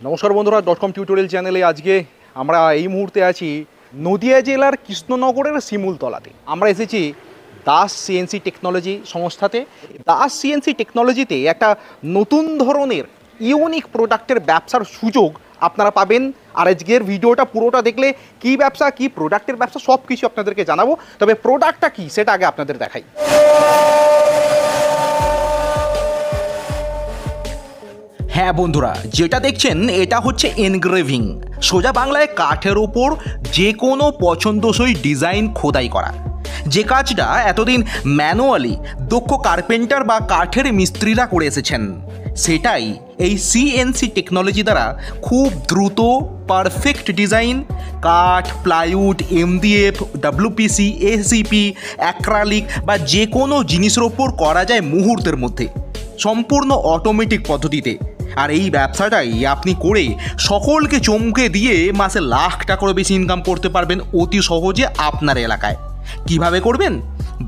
নমস্কার বন্ধুরা, .com tutorial চ্যানেলে আজকে আমরা এই মুহূর্তে আছি নদিয়া জেলার কৃষ্ণনগরের শিমুলতলাতে। আমরা এসেছি দাস সিএনসি টেকনোলজি সংস্থাতে। দাস সিএনসি টেকনোলজিতে একটা নতুন ধরনের ইউনিক প্রোডাক্টের ব্যবসার সুযোগ আপনারা পাবেন। আর আজকের ভিডিওটা পুরোটা দেখলে কী ব্যবসা, কী প্রোডাক্টের ব্যবসা সব কিছু আপনাদেরকে জানাবো। তবে প্রোডাক্টটা কী সেটা আগে আপনাদের দেখাই। হ্যাঁ বন্ধুরা, যেটা দেখছেন এটা হচ্ছে এনগ্রেভিং, সোজা বাংলায় কাঠের ওপর যে কোনো পছন্দসই ডিজাইন খোদাই করা। যে কাজটা এতদিন ম্যানুয়ালি দক্ষ কার্পেন্টার বা কাঠের মিস্ত্রিরা করে এসেছেন, সেটাই এই সিএনসি টেকনোলজি দ্বারা খুব দ্রুত পারফেক্ট ডিজাইন কাঠ, plywood, MDF, WPC, ACP, acrylic বা যে কোনো জিনিসের ওপর করা যায় মুহূর্তের মধ্যে, সম্পূর্ণ অটোমেটিক পদ্ধতিতে। আর এই ব্যবসাটাই আপনি করে সকলকে চমকে দিয়ে মাসে লাখ টাকারও বেশি ইনকাম করতে পারবেন অতি সহজে আপনার এলাকায়। কিভাবে করবেন?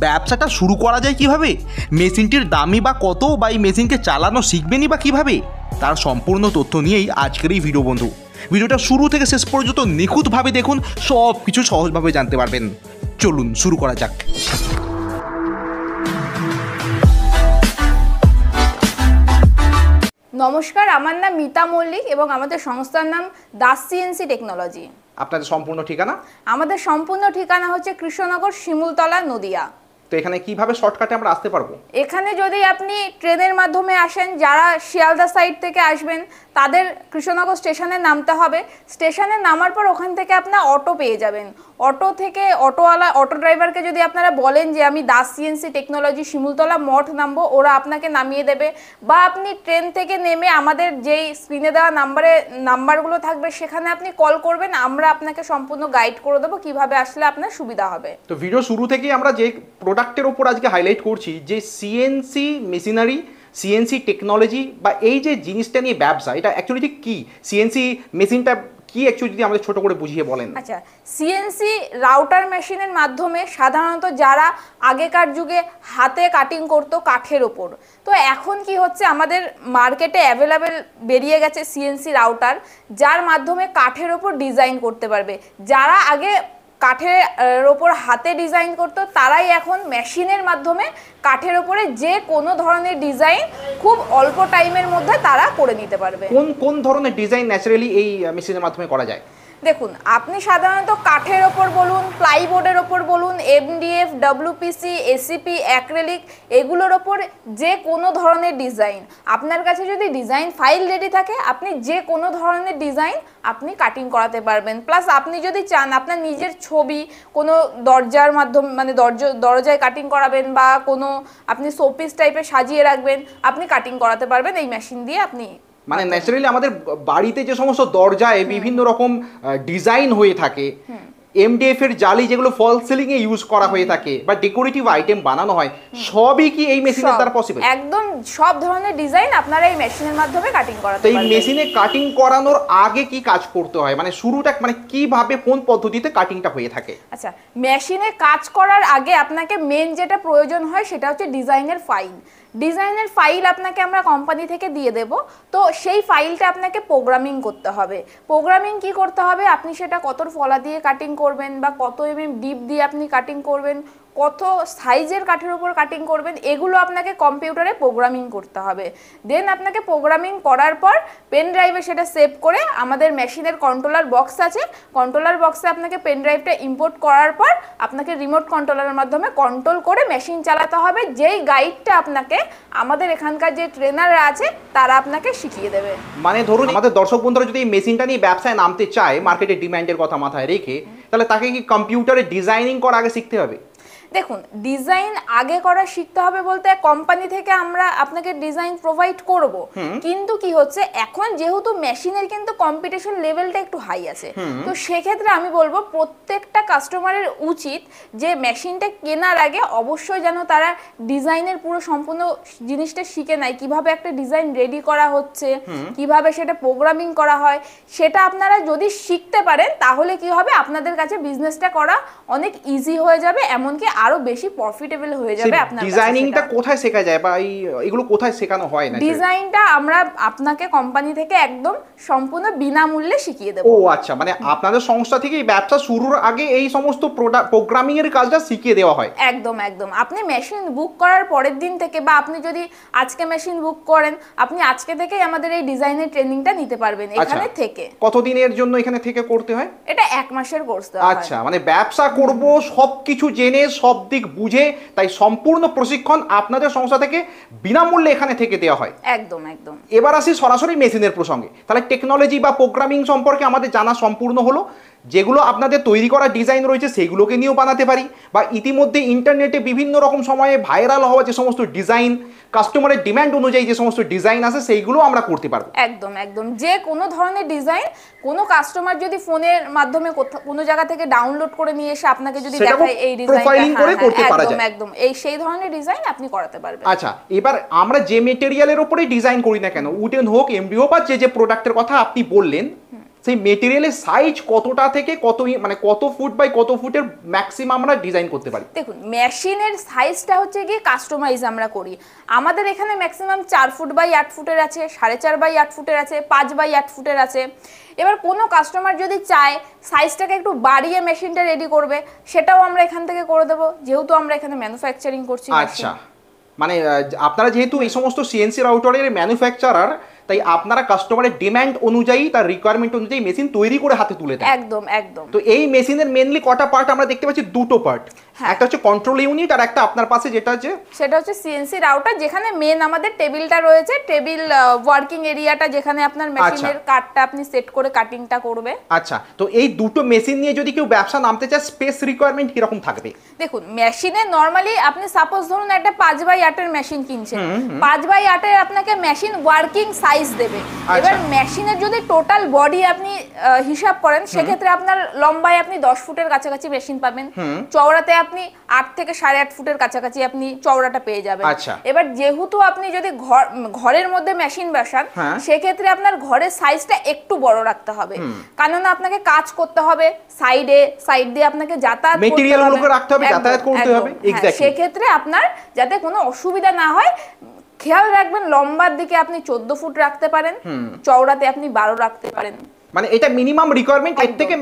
ব্যবসাটা শুরু করা যায় কিভাবে? মেশিনটির দামই বা কত, বা এই মেশিনকে চালানো শিখবেনই বা কীভাবে? তার সম্পূর্ণ তথ্য নিয়েই আজকের এই ভিডিও বন্ধু। ভিডিওটা শুরু থেকে শেষ পর্যন্ত নিখুঁতভাবে দেখুন, সব কিছু সহজভাবে জানতে পারবেন। চলুন শুরু করা যাক। নমস্কার, আমার নাম মিতা মল্লিক এবং আমাদের সংস্থার নাম দাস সিএনসি টেকনোলজি। আপনাদের সম্পূর্ণ ঠিকানা? আমাদের সম্পূর্ণ ঠিকানা হচ্ছে কৃষ্ণনগর, শিমুলতলা, নদিয়া। তো এখানে কিভাবে শর্টকাটে আমরা আসতে পারবো? এখানে যদি আপনি ট্রেনের মাধ্যমে আসেন, যারা শিয়ালদা সাইড থেকে আসবেন তাদের কৃষ্ণনগর স্টেশনে নামতে হবে। স্টেশনে নামার পর ওখান থেকে আপনার অটো পেয়ে যাবেন। অটো থেকে অটো ড্রাইভারকে যদি আপনারা বলেন যে আমি দাস সিএনসি টেকনোলজি শিমুলতলা মঠ নামবো, ওরা আপনাকে নামিয়ে দেবে। বা আপনি ট্রেন থেকে নেমে আমাদের যেই স্ক্রিনে দেওয়া নাম্বারগুলো থাকবে সেখানে আপনি কল করবেন, আমরা আপনাকে সম্পূর্ণ গাইড করে দেবো কিভাবে আসলে আপনার সুবিধা হবে। তো ভিডিও শুরু থেকেই আমরা যে প্রোডাক্টের ওপর আজকে হাইলাইট করছি, যে সিএনসি মেশিনারি, সিএনসি টেকনোলজি বা এই যে জিনিসটা নিয়ে ব্যবসা, এটা অ্যাকচুয়ালি ঠিক কী? সিএনসি মেশিনটা কি অ্যাকচুয়ালি যদি আমাদের ছোট করে বুঝিয়ে বলেন। আচ্ছা, সিএনসি রাউটার মেশিনের মাধ্যমে সাধারণত যারা আগেকার যুগে হাতে কাটিং করতো কাঠের ওপর, তো এখন কি হচ্ছে আমাদের মার্কেটে অ্যাভেলেবেল বেরিয়ে গেছে সিএনসি রাউটার, যার মাধ্যমে কাঠের ওপর ডিজাইন করতে পারবে। যারা আগে কাঠের ওপর হাতে ডিজাইন করতো তারাই এখন মেশিনের মাধ্যমে কাঠের ওপরে যে কোনো ধরনের ডিজাইন খুব অল্প টাইমের মধ্যে তারা করে নিতে পারবে। কোন কোন ধরনের ডিজাইন ন্যাচারালি এই মেশিনের মাধ্যমে করা যায়? দেখুন, আপনি সাধারণত কাঠের ওপর বলুন, প্লাইবোর্ডের ওপর বলুন, এমডিএফ, ডব্লিউপিসি, এসিপি, অ্যাক্রিলিক, এগুলোর ওপর যে কোনো ধরনের ডিজাইন, আপনার কাছে যদি ডিজাইন ফাইল রেডি থাকে আপনি যে কোনো ধরনের ডিজাইন আপনি কাটিং করাতে পারবেন। প্লাস আপনি যদি চান আপনার নিজের ছবি কোনো দরজার মাধ্যমে, মানে দরজায় কাটিং করাবেন বা কোনো আপনি শোপিস টাইপের সাজিয়ে রাখবেন, আপনি কাটিং করাতে পারবেন এই মেশিন দিয়ে। আপনি মানে ন্যাচারালি আমাদের বাড়িতে যে সমস্ত দরজায় বিভিন্ন রকম ডিজাইন হয়ে থাকে, এমডিএফ এর জালি যেগুলো ফল সিলিং এ ইউজ করা হয়ে থাকে বা ডেকোরেটিভ আইটেম বানানো হয়, সবই কি এই মেশিনের দ্বারা পসিবল? একদম সব ধরনের ডিজাইন আপনারা এই মেশিনের মাধ্যমে কাটিং করাতে পারবেন। তো এই মেশিনে কাটিং করানোর আগে কি কাজ করতে হয়, মানে শুরুটা মানে কিভাবে কোন পদ্ধতিতে কাটিংটা হয়ে থাকে? আচ্ছা, মেশিনে কাজ করার আগে আপনাকে মেন যেটা প্রয়োজন হয় সেটা হচ্ছে ডিজাইনের ফাইল। ডিজাইনের ফাইল আপনাকে আমরা কোম্পানি থেকে দিয়ে দেব। তো সেই ফাইলটা আপনাকে প্রোগ্রামিং করতে হবে। প্রোগ্রামিং কি করতে হবে? আপনি সেটা কত ফলা দিয়ে কাটিং করবেন বা কত ডিপ দিয়ে আপনি কাটিং করবেন, কত সাইজের কাঠের উপর কাটিং করবেন, এগুলো আপনাকে কম্পিউটারে প্রোগ্রামিং করতে হবে। দেন আপনাকে প্রোগ্রামিং করার পর পেন ড্রাইভে সেটা সেভ করে আমাদের মেশিনের কন্ট্রোলার বক্স আছে, কন্ট্রোলার বক্সে আপনাকে পেন ড্রাইভটা ইম্পোর্ট করার পর আপনাকে রিমোট কন্ট্রোলারের মাধ্যমে কন্ট্রোল করে মেশিন চালাতে হবে। যেই গাইডটা আপনাকে আমাদের এখানকার যে ট্রেনাররা আছে তারা আপনাকে শিখিয়ে দেবে। মানে ধরুন আমাদের দর্শক বন্ধুরা যদি এই মেশিনটা নিয়ে ব্যবসায় নামতে চায়, মার্কেটের ডিমান্ডের কথা মাথায় রেখে, তাহলে তাকে কি কম্পিউটারে ডিজাইনিং করা আগে শিখতে হবে? দেখুন, ডিজাইন আগে করা শিখতে হবে বলতে কোম্পানি থেকে আমরা আপনাকে ডিজাইন প্রোভাইড করব, কিন্তু কি হচ্ছে এখন যেহেতু মেশিনের কিন্তু কম্পিটিশন লেভেলটা একটু হাই আছে, তো সেক্ষেত্রে আমি বলবো প্রত্যেকটা কাস্টমারের উচিত যে মেশিনটা কেনার আগে অবশ্যই যেন তারা ডিজাইনের পুরো সম্পূর্ণ জিনিসটা শিখে নেয়, কিভাবে একটা ডিজাইন রেডি করা হচ্ছে, কিভাবে সেটা প্রোগ্রামিং করা হয়। সেটা আপনারা যদি শিখতে পারেন তাহলে কি হবে, আপনাদের কাছে বিজনেসটা করা অনেক ইজি হয়ে যাবে, এমনকি আরো বেশি প্রফিটেবল হয়ে যাবে আপনার। ডিজাইনিংটা কোথায় শেখা যায় বা এগুলো কোথায় শেখানো হয় না? ডিজাইনটা আমরা আপনাকে কোম্পানি থেকে একদম সম্পূর্ণ বিনামূল্যে শিখিয়ে দেব। ও আচ্ছা, মানে আপনাদের সংস্থা থেকে এই ব্যবসা শুরুর আগে এই সমস্ত প্রোগ্রামিং এর কাজটা শিখিয়ে দেওয়া হয়? একদম একদম। আপনি মেশিন বুক করার পরের দিন থেকে বা আপনি যদি আজকে মেশিন বুক করেন, আপনি আজকে থেকেই আমাদের এই ডিজাইনের ট্রেনিংটা নিতে পারবেন এখানে থেকে। কতদিনের জন্য এখানে থেকে করতে হয়? এটা 1 মাসের কোর্স দেওয়া হয়। আচ্ছা, মানে ব্যবসা করব সবকিছু জেনে সব দিক বুঝে, তাই সম্পূর্ণ প্রশিক্ষণ আপনাদের সংস্থা থেকে বিনামূল্যে এখানে থেকে দেওয়া হয়। একদম একদম। এবার আসি সরাসরি মেশিনের প্রসঙ্গে। তাহলে টেকনোলজি বা প্রোগ্রামিং সম্পর্কে আমাদের জানা সম্পূর্ণ হলো। যেগুলো আপনাদের তৈরি করা ডিজাইন রয়েছে সেগুলোকে নিয়েও বানাতে পারি, বা ইতিমধ্যে ইন্টারনেটে বিভিন্ন রকম সময়ে ভাইরাল হওয়া যে সমস্ত ডিজাইন, কাস্টমারের ডিমান্ড অনুযায়ী যে সমস্ত ডিজাইন আছে সেইগুলো আমরা করতে পারবো। একদম একদম। যে কোনো ধরনের ডিজাইন কোনো কাস্টমার যদি ফোনের মাধ্যমে কোনো জায়গা থেকে ডাউনলোড করে নিয়ে এসে আপনাকে যদি দেখায় এই ডিজাইনটা, একদম একদম এই সেই ধরনের ডিজাইন আপনি করাতে পারবেন। আচ্ছা, এবার আমরা যে মেটেরিয়ালের উপরে ডিজাইন করি না কেন, উডেন হোক, এমডি হোক, বা যে প্রোডাক্টের কথা আপনি বললেন, সেই মেটেরিয়ালের সাইজ কতটা থেকে কত, মানে কত ফুট বাই কত ফুটের ম্যাক্সিমাম আমরা ডিজাইন করতে পারি? দেখুন, মেশিনের সাইজটা হচ্ছে গিয়ে কাস্টমাইজ আমরা করি। আমাদের এখানে ম্যাক্সিমাম 4 ফুট বাই 8 ফুটের আছে, 4.5 বাই 8 ফুটের আছে, 5 বাই 8 ফুটের আছে। এবার কোনো কাস্টমার যদি চায় সাইজটাকে একটু বাড়িয়ে মেশিনটা রেডি করবে, সেটাও আমরা এখান থেকে করে দেবো, যেহেতু আমরা এখানে ম্যানুফ্যাকচারিং করছি। আচ্ছা, মানে আপনারা যেহেতু এই সমস্ত সিএনসি রাউটারের ম্যানুফ্যাকচারার, তাই আপনারা কাস্টমারের ডিমান্ড অনুযায়ী, তার রিকোয়ারমেন্ট অনুযায়ী মেশিন তৈরি করে হাতে তুলে দেন। একদম একদম। তো এই মেশিনের মেইনলি কটা পার্ট আমরা দেখতে পাচ্ছি? দুটো পার্ট, একটা হচ্ছে কন্ট্রোল ইউনিট, আর একটা আপনার পাশে যেটা আছে সেটা হচ্ছে সিএনসি রাউটার, যেখানে মেন আমাদের টেবিলটা রয়েছে, টেবিল ওয়ার্কিং এরিয়াটা, যেখানে আপনার মেশিনের কাটটা আপনি সেট করে কাটিংটা করবে। আচ্ছা, তো এই দুটো মেশিন নিয়ে যদি কেউ ব্যবসা নামতে চায়, স্পেস রিকোয়ারমেন্ট কি রকম থাকবে? দেখুন, মেশিনে নরমালি আপনি সাপোজ ধরুন একটা 5 বাই 8 এর মেশিন কিনছেন, 5 বাই 8 এর আপনাকে মেশিন ওয়ার্কিং সাইজ দেবে। এবার মেশিনের যদি টোটাল বডি আপনি হিসাব করেন, সেক্ষেত্রে আপনার লম্বায় আপনি 10 ফুটের কাছাকাছি মেশিন পাবেন, চওড়াতে আপনি 8 থেকে 8.5 ফুটের কাছাকাছি আপনি চওড়াটা পেয়ে যাবেন। এবার যেহেতু আপনি যদি ঘরের মধ্যে মেশিন বসান, সেক্ষেত্রে আপনার ঘরের সাইজটা একটু বড় রাখতে হবে, কারণ আপনাকে কাজ করতে হবে, সাইড দিয়ে আপনাকে যাতায়াত করতে হবে। সেক্ষেত্রে আপনার যাতে কোনো অসুবিধা না হয়, খেয়াল রাখবেন লম্বার দিকে আপনি 14 ফুট রাখতে পারেন, চওড়াতে আপনি 12 রাখতে পারেন। মানে এটা মিনিমাম রিকোয়ারমেন্ট, এর থেকে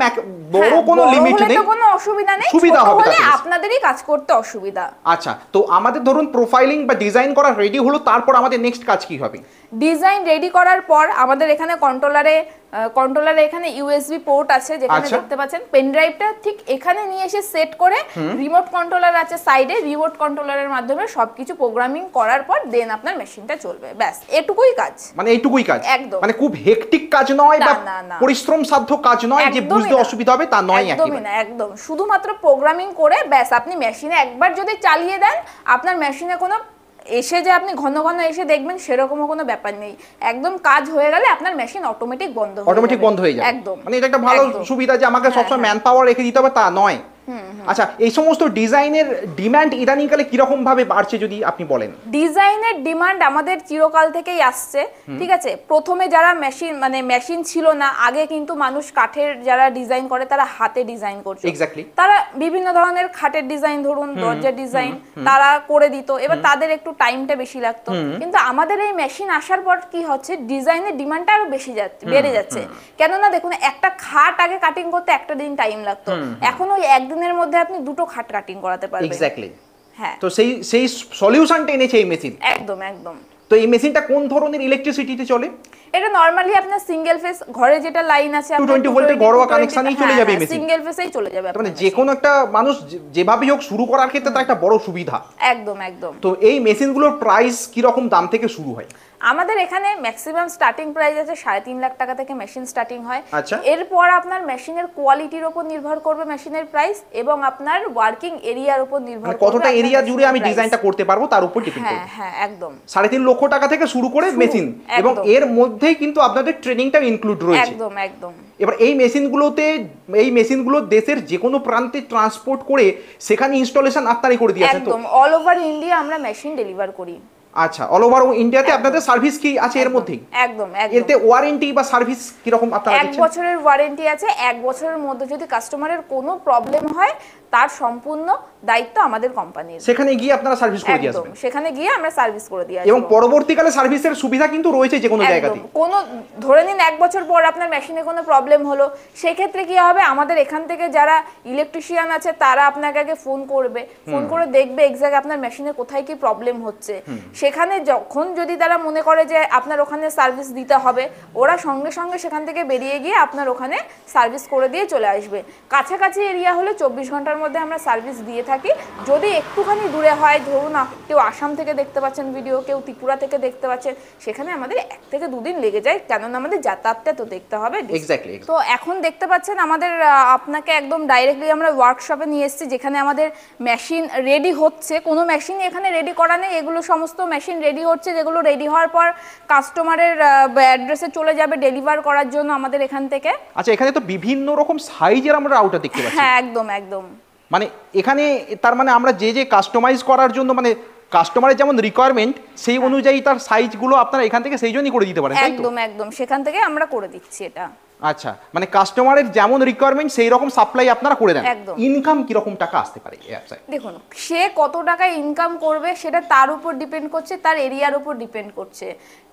বড় কোনো লিমিট নেই, কোনো অসুবিধা নেই, সুবিধা হবে তাহলে আপনাদেরই কাজ করতে অসুবিধা। আচ্ছা, তো আমাদের ধরুন প্রোফাইলিং বা ডিজাইন করা রেডি হলো, তারপর আমাদের নেক্সট কাজ কি হবে? ডিজাইন রেডি করার পর আমাদের এখানে কন্ট্রোলারে এখানে ইউএসবি পোর্ট আছে, যেখানে দেখতে পাচ্ছেন পেন ড্রাইভটা ঠিক এখানে নিয়ে এসে সেট করে, রিমোট কন্ট্রোলার আছে সাইডে, রিমোট কন্ট্রোলারের মাধ্যমে সবকিছু প্রোগ্রামিং করার পর দেন আপনার মেশিনটা চলবে। ব্যাস, এটুকুই কাজ। মানে এইটুকুই কাজ, একদম। মানে খুব হেক্টিক কাজ নয় বা পরিশ্রম সাধ্য কাজ নয় যে বুঝতে অসুবিধা হবে, তা নয়। একদমই না, একদম। শুধুমাত্র প্রোগ্রামিং করে ব্যাস আপনি মেশিনে একবার যদি চালিয়ে দেন, আপনার মেশিনে কোনো এসে যে আপনি ঘন ঘন এসে দেখবেন সেরকমও কোনো ব্যাপার নেই। একদম কাজ হয়ে গেলে আপনার মেশিন অটোমেটিক বন্ধ হয়ে যাবে। একদম, মানে এটা একটা ভালো সুবিধা যে আমাকে সবসময় ম্যান পাওয়ার রেখে দিতে হবে তা নয়। আচ্ছা, এই সমস্ত ডিজাইনের ডিমান্ড ইদানিংকালে কিরকম ভাবে বাড়ছে যদি আপনি বলেন? ডিজাইনের ডিমান্ড আমাদের চিরকাল থেকেই আসছে, ঠিক আছে। প্রথমে যারা মেশিন ছিল না, আগে কিন্তু মানুষ কাঠের যারা ডিজাইন করে তারা হাতে ডিজাইন করছে, তারা বিভিন্ন ধরনের খাটের ডিজাইন, ধরুন দরজার ডিজাইন তারা করে দিত। এবার তাদের একটু টাইমটা বেশি লাগতো, কিন্তু আমাদের এই মেশিন আসার পর কি হচ্ছে, ডিজাইনের ডিমান্ডটা আরো বেড়ে যাচ্ছে। কেননা দেখুন, একটা খাট আগে কাটিং করতে একটা দিন টাইম লাগতো, এখন ওই একদিনের মধ্যে আপনি দুটো খাট কাটিং করাতে পারবেন। এক্স্যাক্টলি, হ্যাঁ। তো সেই সলিউশনটা এনেছে এই মেশিন। একদম একদম। তো এই মেশিনটা কোন ধরনের ইলেকট্রিসিটিতে চলে? এটা নরমালি আপনার সিঙ্গেল ফেজ, ঘরে যেটা লাইন আছে 220 ভোল্টের ঘরোয়া কানেকশনেই চলে যাবে মেশিন, সিঙ্গেল ফেজেই চলে যাবে। মানে যে কোনো একটা মানুষ যেভাবে হোক শুরু করার ক্ষেত্রে তার একটা বড় সুবিধা। একদম একদম। তো এই মেশিনগুলোর প্রাইস কি রকম দাম থেকে শুরু হয়? আমাদের এখানে ম্যাক্সিমাম স্টার্টিং প্রাইস আছে 3.5 লাখ টাকা থেকে মেশিন স্টার্টিং হয়। এরপর আপনার মেশিনের কোয়ালিটির উপর নির্ভর করবে মেশিনের প্রাইস, এবং আপনার ওয়ার্কিং এরিয়ার উপর নির্ভর করবে, কতটা এরিয়া জুড়ে আমি ডিজাইনটা করতে পারবো তার উপর ডিপেন্ড করবে। হ্যাঁ, একদম। 3.5 লক্ষ টাকা থেকে শুরু করে মেশিন, এবং এর মধ্যেই কিন্তু আপনাদের ট্রেনিংটা ইনক্লুড রয়েছে। একদম একদম। এবার এই মেশিনগুলো দেশের যে কোনো প্রান্তে ট্রান্সপোর্ট করে সেখানে ইনস্টলেশন আপনারাই করে দিয়েছেন তো? একদম, অল ওভার ইন্ডিয়া আমরা মেশিন ডেলিভার করি। আচ্ছা, অল ওভার ইন্ডিয়াতে একদম। আপনাদের সার্ভিস কি আছে এর মধ্যেই? একদম এতে ওয়ারেন্টি বা সার্ভিস কি রকম আপনারা এক দিচ্ছেন? বছরের ওয়ারেন্টি আছে। এক বছরের মধ্যে যদি কাস্টমারের কোনো প্রবলেম হয় তার সম্পূর্ণ দায়িত্ব আমাদের কোম্পানির। সেখানে গিয়ে আপনারা সার্ভিস করে দিয়ে একদম, আসবেন? সেখানে গিয়ে আমরা সার্ভিস করে দিয়ে আসবো। এবং পরবর্তীকালে সার্ভিসের সুবিধা কিন্তু রয়েছে যে কোনো জায়গাতেই। কোনো ধরে নিন এক বছর পর আপনার মেশিনে কোনো প্রবলেম হলো, সেক্ষেত্রে কি হবে, আমাদের এখান থেকে যারা ইলেকট্রিশিয়ান আছে তারা আপনাকে আগে ফোন করবে, ফোন করে দেখবে এক্স্যাক্ট আপনার মেশিনে কোথায় কি প্রবলেম হচ্ছে। সেখানে যখন যদি তারা মনে করে যে আপনার ওখানে সার্ভিস দিতে হবে, ওরা সঙ্গে সঙ্গে সেখান থেকে বেরিয়ে গিয়ে আপনার ওখানে সার্ভিস করে দিয়ে চলে আসবে। কাছাকাছি এরিয়া হলে 24 ঘন্টার মধ্যে আমরা সার্ভিস দিয়ে থাকি। যদি একটুখানি দূরে হয়, ধরুন কেউ আসাম থেকে দেখতে পাচ্ছেন ভিডিও, কেউ ত্রিপুরা থেকে দেখতে পাচ্ছেন, সেখানে আমাদের 1 থেকে 2 দিন লেগে যায়, কেননা আমাদের যাতায়াতটা তো দেখতে হবে। এক্স্যাক্টলি। তো এখন দেখতে পাচ্ছেন আমাদের আপনাকে একদম ডাইরেক্টলি আমরা ওয়ার্কশপে নিয়ে এসেছি, যেখানে আমাদের মেশিন রেডি হচ্ছে। কোনো মেশিন এখানে রেডি করা নেই, এগুলো সমস্ত মেশিন রেডি হচ্ছে, যেগুলো রেডি হওয়ার পর কাস্টমারের অ্যাড্রেসে চলে যাবে ডেলিভার করার জন্য আমাদের এখান থেকে। আচ্ছা, এখানে তো বিভিন্ন রকম সাইজের আমরা রাউটার দেখতে পাচ্ছি। হ্যাঁ, একদম একদম। মানে এখানে তার মানে আমরা যে যে কাস্টমাইজ করার জন্য, মানে কাস্টমারের যেমন রিকোয়ারমেন্ট সেই অনুযায়ী তার সাইজগুলো আপনারা এখান থেকে সেই জন্যই করে দিতে পারেন, তাই তো? একদম একদম, সেখান থেকে আমরা করে দিচ্ছি এটা। আচ্ছা, মানে কাস্টমারের যেমন রিকোয়ারমেন্ট সেই রকম সাপ্লাই আপনারা করে দেন। একদম। ইনকাম কি রকম টাকা আসতে পারে এই ব্যবসায়? দেখুন, সে কত টাকা ইনকাম করবে সেটা তার উপর ডিপেন্ড করছে, তার এরিয়ার উপর ডিপেন্ড করছে।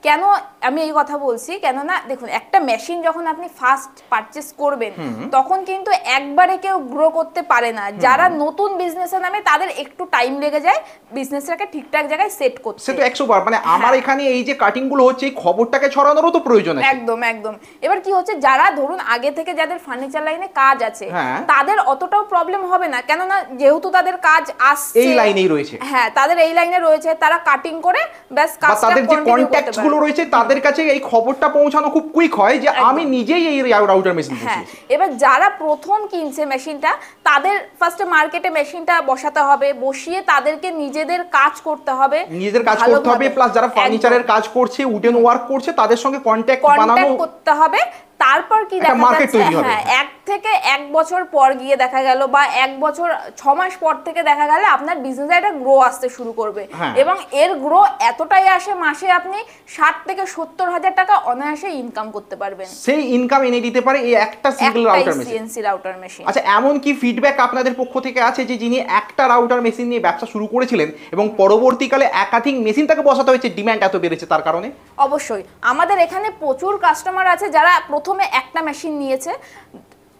কেন আমি এই কথা বলছি, কেননা দেখুন, একটা মেশিন যখন আপনি ফার্স্ট পারচেস করবেন তখন কিন্তু একবারে কেউ গ্রো করতে পারে না। যারা নতুন বিজনেসে নামে তাদের একটু টাইম লেগে যায় বিজনেসটাকে ঠিকঠাক জায়গায় সেট করতে। সে তো 100 বার, মানে আমার এখানে এই যে কাটিং গুলো হচ্ছে এই খবরটাকে ছড়ানোরও তো প্রয়োজন আছে। একদম একদম। এবার কি হচ্ছে, যারা ধরুন আগে থেকে যাদের ফার্নিচার লাইনে কাজ আছে তাদের অতটাও প্রবলেম হবে না, কেননা যেহেতু তাদের কাজ আসছে এই লাইনেই রয়েছে। হ্যাঁ, তাদের এই লাইনে রয়েছে, তারা কাটিং করে ব্যাস কাজটা তাদের যে কন্টিনিউ করতে কন্টাক্টস পারে। গুলো রয়েছে তাদের কাছে এই খবরটা পৌঁছানো খুব কুইক হয় যে আমি নিজেই এই রাউটার মেশিন হ্যাঁ, বসিয়েছি। এবার যারা প্রথম কিনছে মেশিনটা, তাদের ফার্স্টে মার্কেটে মেশিনটা বসাতে হবে, বসিয়ে তাদেরকে নিজেদের কাজ করতে হবে, নিজেদের কাজ করতে হবে, প্লাস যারা ফার্নিচারের কাজ করছে, উডেন ওয়ার্ক করছে, তাদের সঙ্গে কন্টাক্ট বানানো করতে হবে। তারপর কি দেখা যাচ্ছে, হ্যাঁ, 1 থেকে 1 বছর পর গিয়ে দেখা গেল, বা 1 বছর 6 মাস পর থেকে দেখা গেল আপনার বিজনেসে একটা গ্রো আসতে শুরু করবে। এবং এর গ্রো এতটাই আসে, মাসে আপনি 60 থেকে 70 হাজার টাকা অনায়াসে ইনকাম করতে পারবেন। সেই ইনকাম এনে দিতে পারে এই একটা single router machine. CNC router machine. আচ্ছা, এমন কি ফিডব্যাক আপনাদের পক্ষ থেকে আছে যে যিনি একটা রাউটার মেশিন নিয়ে ব্যবসা শুরু করেছিলেন এবং পরবর্তীকালে একাধিক মেশিন তাকে বসাতে হয়েছে, ডিমান্ড এত বেড়েছে তার কারণে? অবশ্যই, আমাদের এখানে প্রচুর কাস্টমার আছে যারা প্রথমে একটা মেশিন নিয়েছে,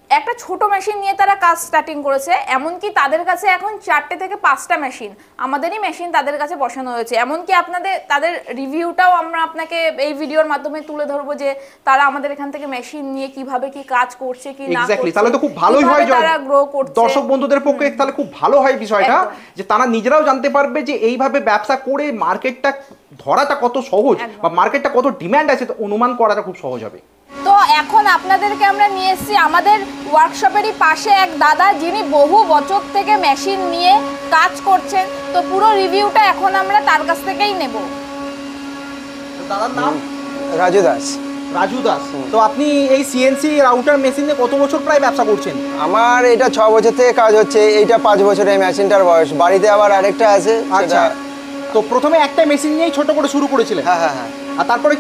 একটা ছোট মেশিন নিয়ে তারা কাজ স্টার্টিং করেছে, এমনকি তাদের কাছে এখন 4টে থেকে 5টা মেশিন, আমাদেরই মেশিন তাদের কাছে বসানো হয়েছে। এমনকি তাদের রিভিউটাও আমরা আপনাকে এই ভিডিওর মাধ্যমে তুলে ধরবো, যে তারা আমাদের এখান থেকে মেশিন নিয়ে কিভাবে কি কাজ করছে কি না করছে। তাহলে তো খুব ভালোই হয়, তারা গ্রো করছে। দর্শক বন্ধুদের পক্ষে তাহলে খুব ভালো হয় বিষয়টা, যে তারা নিজেরাও জানতে পারবে যে এইভাবে ব্যবসা করে মার্কেটটা ধরাটা কত সহজ, বা মার্কেটটা কত ডিমান্ড আছে অনুমান করাটা খুব সহজ হবে। তো এখন আপনাদেরকে আমরা নিয়ে এসেছি আমাদের ওয়ার্কশপেরই পাশে এক দাদা, যিনি বহু বছর থেকে মেশিন নিয়ে কাজ করছেন। তো পুরো রিভিউটা এখন আমরা তার কাছ থেকেই নেব। দাদার নাম? রাজু দাস। রাজু দাস, তো আপনি এই সিএনসি রাউটার মেশিনে কত বছর প্রায় ব্যবসা করছেন? আমার এটা 6 বছর থেকে কাজ হচ্ছে, এইটা 5 বছর এই মেশিনটার বয়স। বাড়িতে আবার আরেকটা আছে। আচ্ছা, তো প্রথমে একটা মেশিন নিয়েই ছোট করে শুরু করেছিলেন? হ্যাঁ হ্যাঁ হ্যাঁ। আর তারপরে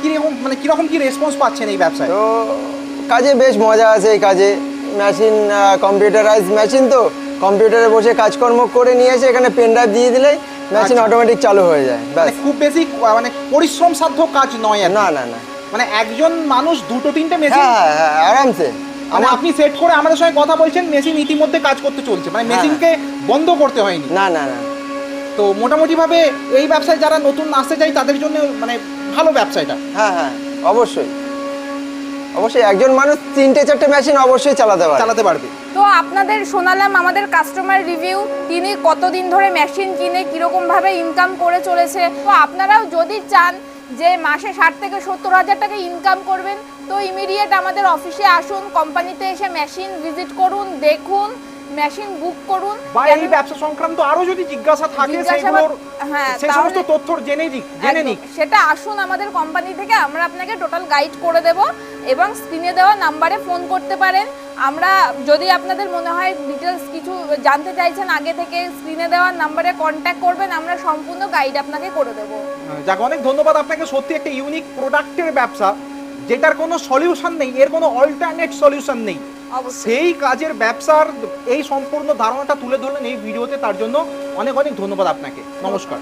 কিরকম কি রেসপন্স পাচ্ছেন এই ব্যবসায়? তো কাজে বেশ মজা আছে এই কাজে। মেশিন কম্পিউটারাইজ মেশিন, তো কম্পিউটারে বসে কাজকর্ম করে নিয়ে এসে এখানে পেন ড্রাইভ দিয়ে দিলেই মেশিন অটোমেটিক চালু হয়ে যায়। মানে খুব বেশি মানে পরিশ্রম সাধ্য কাজ নয়। না না না, মানে একজন মানুষ 2-3টে মেশিন, হ্যাঁ হ্যাঁ আরামসে। মানে আপনি সেট করে আমাদের সঙ্গে কথা বলছেন, মেশিন ইতিমধ্যে কাজ করতে চলছে, মানে মেশিনকে বন্ধ করতে হয়নি। না না না। তো মোটামুটি ভাবে এই ব্যবসায় যারা নতুন আসতে চায় তাদের জন্য মানে ভালো ব্যবসা এটা। হ্যাঁ হ্যাঁ, অবশ্যই অবশ্যই একজন মানুষ 3-4টে মেশিন অবশ্যই চালাতে পারবে। তো আপনাদের শোনালাম আমাদের কাস্টমার রিভিউ, তিনি কতদিন ধরে মেশিন কিনে কিরকম ভাবে ইনকাম করে চলেছে। তো আপনারাও যদি চান যে মাসে 60 থেকে 70 হাজার টাকা ইনকাম করবেন, তো ইমিডিয়েট আমাদের অফিসে আসুন, কোম্পানিতে এসে মেশিন ভিজিট করুন, দেখুন, মেশিন বুক করুন। বা এই ব্যবসা সংক্রান্ত আরো যদি জিজ্ঞাসা থাকে সেগুলোর সেই সমস্ত তথ্য জেনে নিক। সেটা আসুন আমাদের কোম্পানি থেকে, আমরা আপনাকে টোটাল গাইড করে দেব, এবং স্ক্রিনে দেওয়া নাম্বারে ফোন করতে পারেন। আমরা যদি আপনাদের মনে হয় ডিটেলস কিছু জানতে চাইছেন আগে থেকে, স্ক্রিনে দেওয়া নাম্বারে কন্ট্যাক্ট করবেন, আমরা সম্পূর্ণ গাইড আপনাকে করে দেব। যাক, অনেক ধন্যবাদ আপনাকে। সত্যি একটা ইউনিক প্রোডাক্টের ব্যবসা, যেটার কোনো সলিউশন নেই, এর কোনো অল্টারনেট সলিউশন নেই, অবশ্যই। সেই কাজের ব্যবসার এই সম্পূর্ণ ধারণাটা তুলে ধরলেন এই ভিডিওতে, তার জন্য অনেক অনেক ধন্যবাদ আপনাকে। নমস্কার।